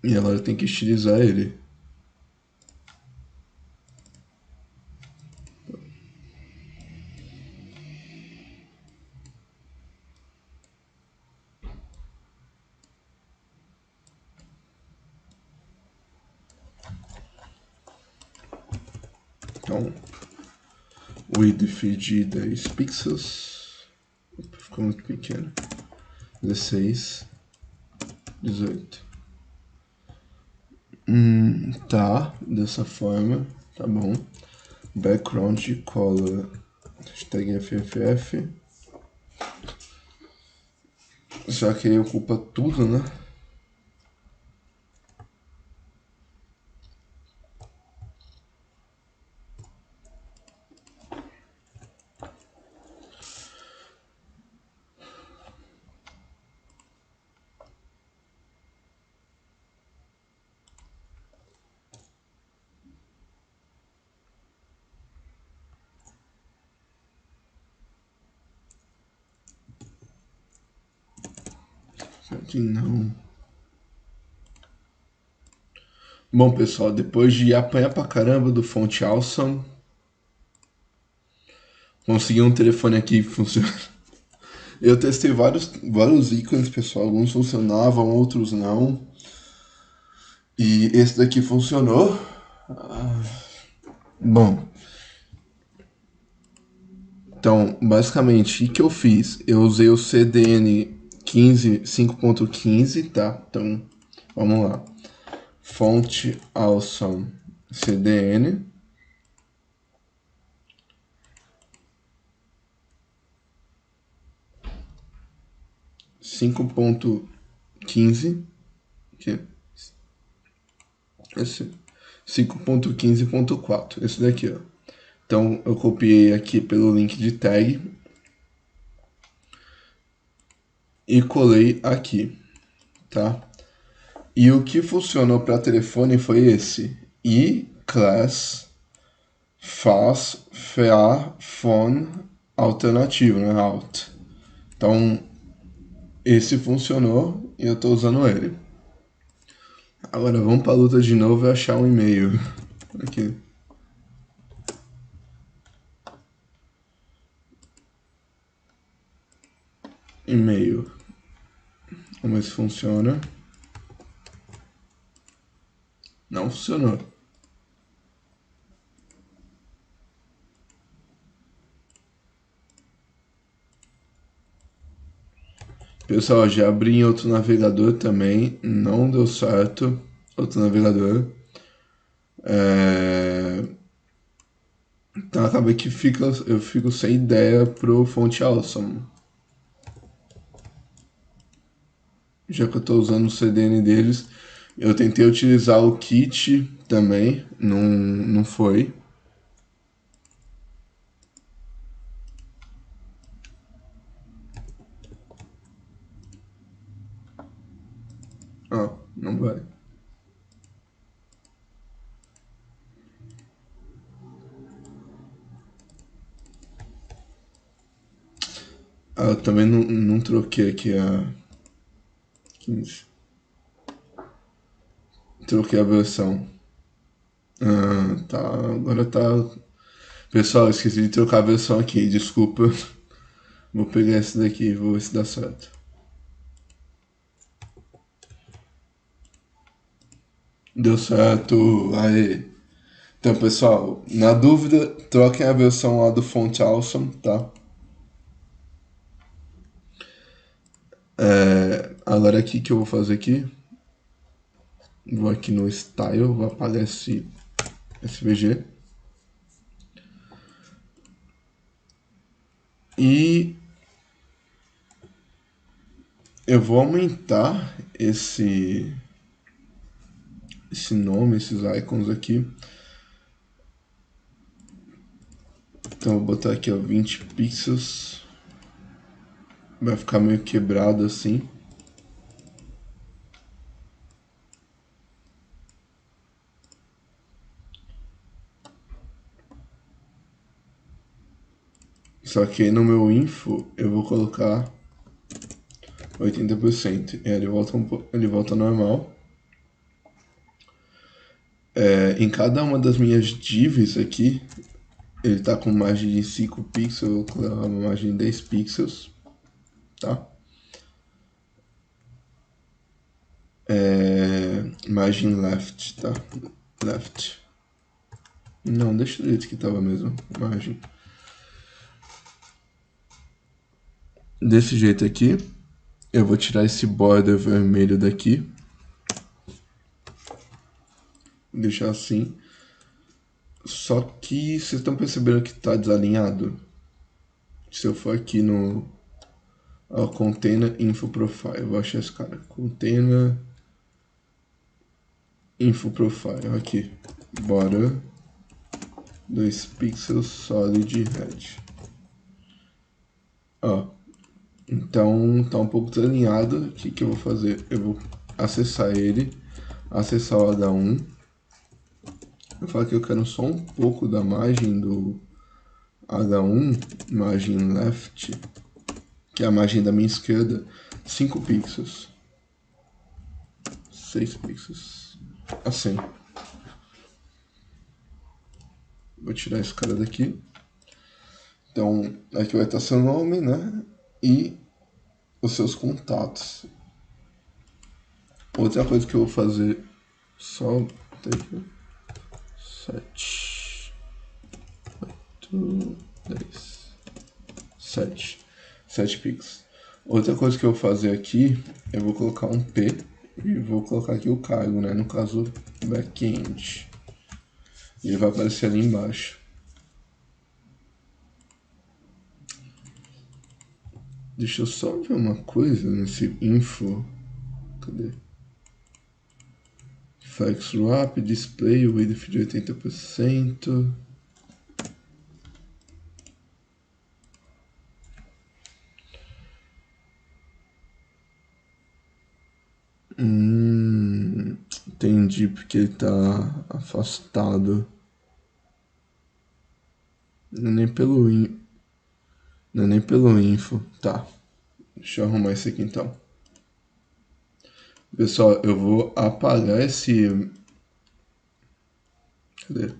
E agora tem que estilizar ele. Então, width de 10 pixels. Ficou muito pequeno. 16, 18. Tá, dessa forma, tá bom. Background color, hashtag FFF. Já que ele ocupa tudo, né? Aqui não. Bom, pessoal, depois de apanhar pra caramba do Font Awesome, consegui um telefone aqui que funciona. Eu testei vários ícones, pessoal. Alguns funcionavam, outros não. E esse daqui funcionou. Bom, então, basicamente, o que eu fiz? Eu usei o CDN 5.15, tá? Então, vamos lá. Font Awesome CDN. Cinco ponto quinze, esse 5.15.4, esse daqui, ó. Então eu copiei aqui pelo link de tag e colei aqui, tá? E o que funcionou para telefone foi esse: iClass faz fa phone alternativo, né? Alt. Então esse funcionou e eu tô usando ele. Agora vamos pra luta de novo e achar um e-mail. Aqui. E-mail. Vamos ver se funciona. Não funcionou. Pessoal, já abri em outro navegador também. Não deu certo. Outro navegador. Então acaba que eu fico sem ideia pro Font Awesome. Já que eu tô usando o CDN deles. Eu tentei utilizar o kit também. Não foi. Não vai. Eu também não troquei aqui a 15. Troquei a versão. Tá. Agora tá. Pessoal, esqueci de trocar a versão aqui, desculpa. Vou pegar esse daqui e vou ver se dá certo. Deu certo, aí. Então, pessoal, na dúvida, troquem a versão lá do Font Awesome, tá? Agora aqui que eu vou fazer aqui. Vou aqui no Style, vou apagar esse SVG. E eu vou aumentar esse nome, esses icons aqui. Então eu vou botar aqui, ó, 20 pixels. Vai ficar meio quebrado assim. Só que no meu info eu vou colocar 80%. E aí ele volta normal. Em cada uma das minhas divs aqui, ele tá com margem de 5 pixels, eu vou colocar uma margem de 10 pixels, tá? Margem left, tá? Left. Não, deixa do jeito que tava mesmo, margem. Desse jeito aqui, eu vou tirar esse border vermelho daqui. Deixar assim. Só que vocês estão percebendo que tá desalinhado? Se eu for aqui no Container Info Profile, eu vou achar esse cara. Container Info Profile, aqui. Bora. 2 pixels solid red. Ó. Então tá um pouco desalinhado. O que eu vou fazer? Eu vou acessar ele. Acessar o H1. Eu falo que eu quero só um pouco da margem do H1, margem left, que é a margem da minha esquerda, 5 pixels. 6 pixels. Assim. Vou tirar esse cara daqui. Então, aqui vai estar seu nome, né? E os seus contatos. Outra coisa que eu vou fazer, só aqui, 7, 8, 10, 7 pixels. Outra coisa que eu vou fazer aqui, eu vou colocar um P e vou colocar aqui o cargo, né? No caso, backend. E ele vai aparecer ali embaixo. Deixa eu só ver uma coisa nesse info. Cadê? Flex Wrap, display, width de 80%. Entendi porque ele tá afastado. Não é nem pelo não é nem pelo info. Tá. Deixa eu arrumar isso aqui então. Pessoal, eu vou apagar esse. Cadê?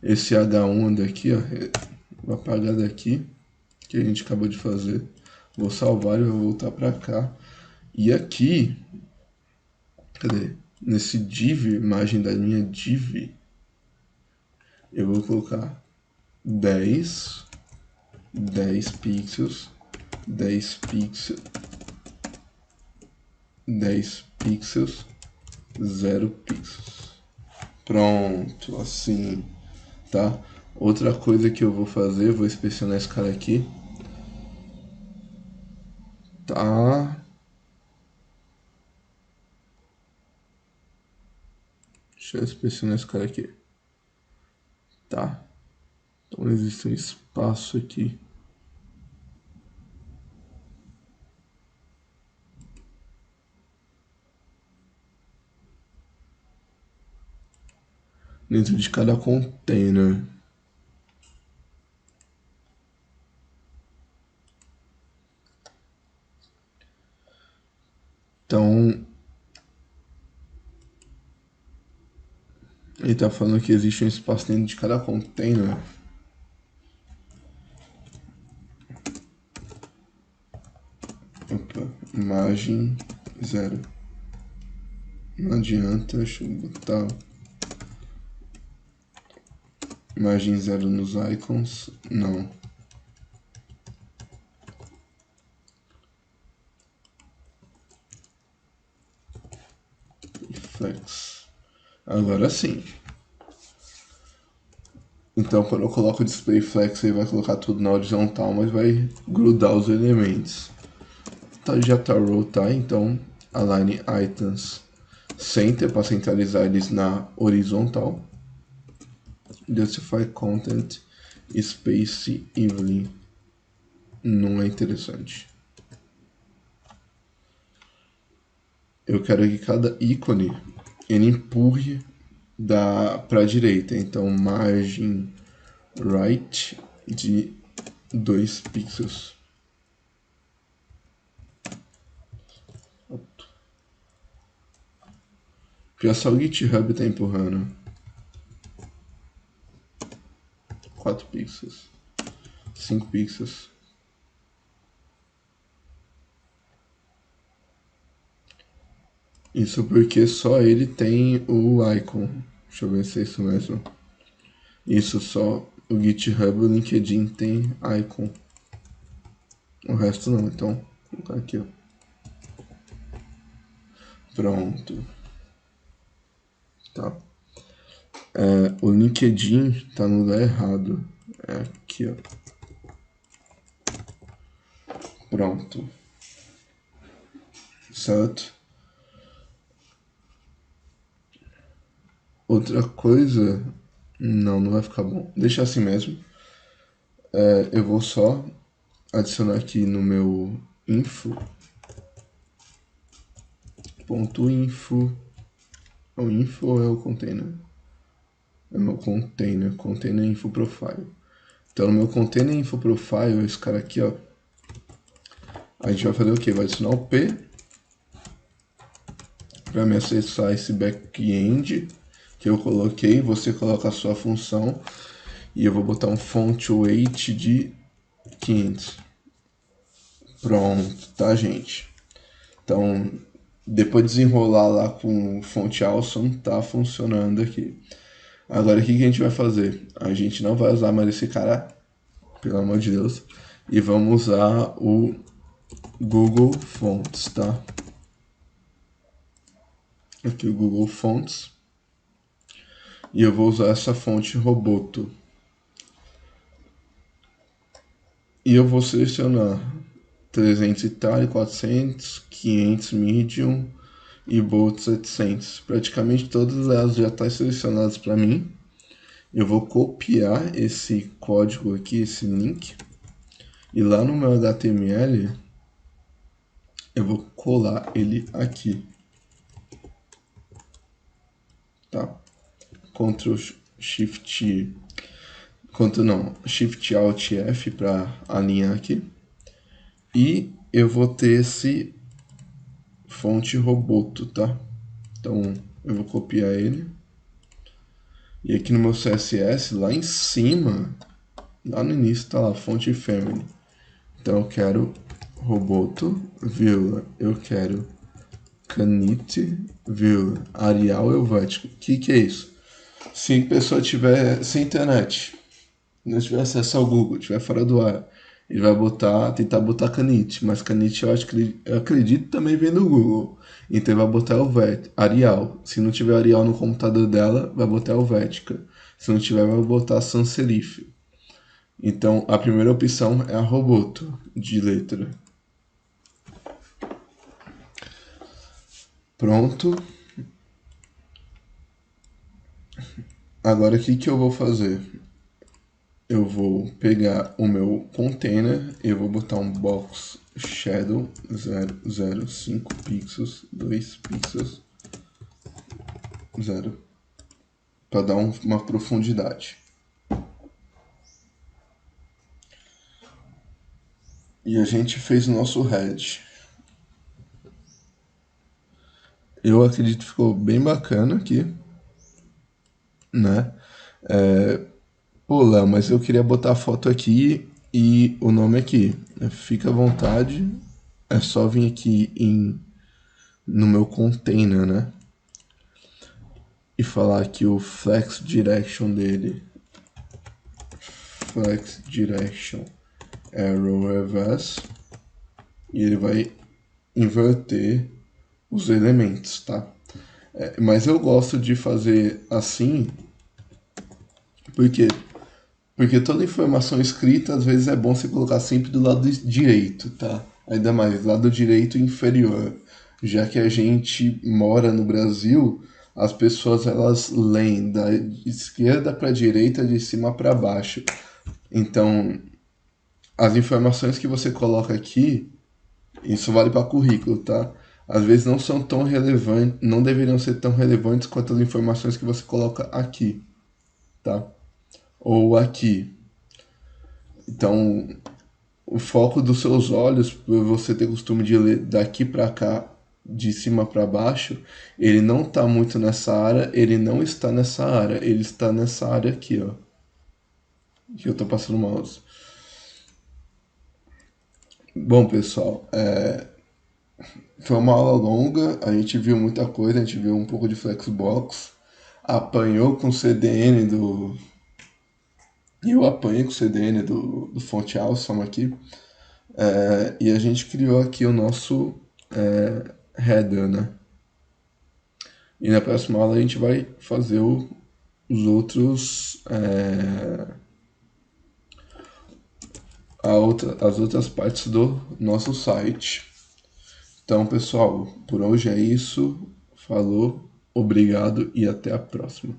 Esse H1 daqui, ó. Vou apagar daqui, que a gente acabou de fazer. Vou salvar e vou voltar pra cá. E aqui, cadê? Nesse div, imagem da minha div, eu vou colocar 10 pixels, 10 pixels, 10 pixels, 0 pixels. Pronto, assim, tá? Outra coisa que eu vou fazer, vou inspecionar esse cara aqui. Tá. Deixa eu inspecionar esse cara aqui. Tá. Então existe um espaço aqui. Dentro de cada container. Então, ele tá falando que existe um espaço dentro de cada container. Opa, imagem 0. Não adianta, deixa eu botar imagem 0 nos icons. Não. Flex. Agora sim. Então quando eu coloco o display flex, ele vai colocar tudo na horizontal, mas vai grudar os elementos. Tá, já tá row, tá? Então align items center para centralizar eles na horizontal. Justify content space evenly. Não é interessante. Eu quero que cada ícone ele empurre para a direita. Então margem right de 2 pixels. Já só o GitHub está empurrando. 4 pixels. 5 pixels. Isso porque só ele tem o icon. Deixa eu ver se é isso mesmo. Isso só o GitHub e o LinkedIn tem icon. O resto não, então vou colocar aqui, ó. Pronto. Tá. O LinkedIn tá no lugar errado. É aqui, ó. Pronto. Certo? Outra coisa... Não vai ficar bom. Deixa assim mesmo. Eu vou só adicionar aqui no meu info. Ponto info. O info ou é o container? É o meu container. Container info profile. Então no meu container info profile, esse cara aqui, ó. A gente vai fazer o quê? Vai adicionar o P. para me acessar esse back-end que eu coloquei. Você coloca a sua função e eu vou botar um font weight de 500. Pronto, tá, gente? Então, depois de desenrolar lá com font awesome, tá funcionando aqui. Agora, o que que a gente vai fazer? A gente não vai usar mais esse cara, pelo amor de Deus, e vamos usar o Google Fonts, tá? Aqui o Google Fonts. E eu vou usar essa fonte Roboto. E eu vou selecionar 300 Italic, 400, 500 Medium e Bold 700. Praticamente todas elas já estão selecionadas para mim. Eu vou copiar esse código aqui, esse link. E lá no meu HTML, eu vou colar ele aqui. Tá? Ctrl Shift... Shift Alt F para alinhar aqui. E eu vou ter esse fonte Roboto, tá? Então eu vou copiar ele. E aqui no meu CSS, lá em cima, lá no início, tá lá, fonte family. Então eu quero Roboto, vírgula, eu quero Canite, vírgula, Arial Helvético. O que é isso? Se a pessoa tiver sem internet, não tiver acesso ao Google, tiver fora do ar, ele vai tentar botar Canite, mas Canite eu acredito também vem do Google. Então ele vai botar Arial. Se não tiver Arial no computador dela, vai botar Helvética. Se não tiver, vai botar sans serif. Então a primeira opção é a Roboto, de letra. Pronto. Agora o que eu vou fazer? Eu vou pegar o meu container, eu vou botar um box shadow 005 pixels, 2 pixels, 0, para dar uma profundidade. E a gente fez o nosso head. Eu acredito que ficou bem bacana aqui, né? Pô, Léo, mas eu queria botar a foto aqui e o nome aqui. Fica à vontade, é só vir aqui no meu container, né? E falar que o flex direction dele, flex direction arrow reverse, e ele vai inverter os elementos, tá? Mas eu gosto de fazer assim, porque toda informação escrita às vezes é bom você colocar sempre do lado direito, tá? Ainda mais lado direito inferior, já que a gente mora no Brasil, as pessoas elas leem da esquerda para a direita, de cima para baixo. Então, as informações que você coloca aqui, isso vale para currículo, tá? Às vezes não são tão relevantes, não deveriam ser tão relevantes quanto as informações que você coloca aqui, tá? Ou aqui. Então, o foco dos seus olhos, por você ter costume de ler daqui para cá, de cima para baixo, ele não está muito nessa área, ele não está nessa área, ele está nessa área aqui, ó. Que eu tô passando o mouse. Bom, pessoal, foi uma aula longa, a gente viu muita coisa, a gente viu um pouco de Flexbox, apanhou com o CDN do... Eu apanhei com o CDN do Font Awesome aqui, e a gente criou aqui o nosso header, né? E na próxima aula a gente vai fazer os outros... as outras partes do nosso site. Então, pessoal, por hoje é isso. Falou, obrigado e até a próxima.